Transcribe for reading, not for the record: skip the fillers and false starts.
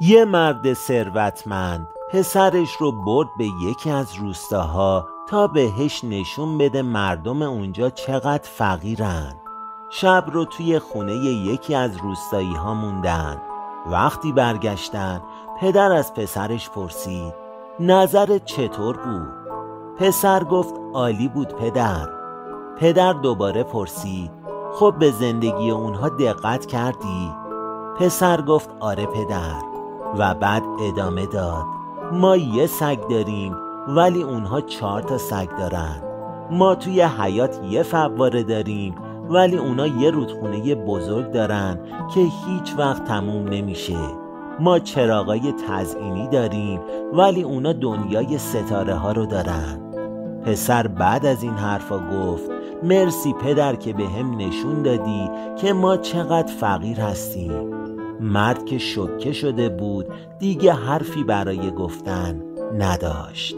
یه مرد ثروتمند پسرش رو برد به یکی از روستاها تا بهش نشون بده مردم اونجا چقدر فقیرن. شب رو توی خونه یکی از روستایی ها موندن. وقتی برگشتن پدر از پسرش پرسید نظرت چطور بود؟ پسر گفت عالی بود پدر. پدر دوباره پرسید خب به زندگی اونها دقت کردی؟ پسر گفت آره پدر. و بعد ادامه داد ما یه سگ داریم ولی اونها 4 تا سگ دارن. ما توی حیاط یه فواره داریم ولی اونا یه رودخونه بزرگ دارن که هیچ وقت تموم نمیشه. ما چراغای تزئینی داریم ولی اونا دنیای ستاره ها رو دارن. پسر بعد از این حرفا گفت مرسی پدر که به هم نشون دادی که ما چقدر فقیر هستیم. مرد که شوکه شده بود دیگه حرفی برای گفتن نداشت.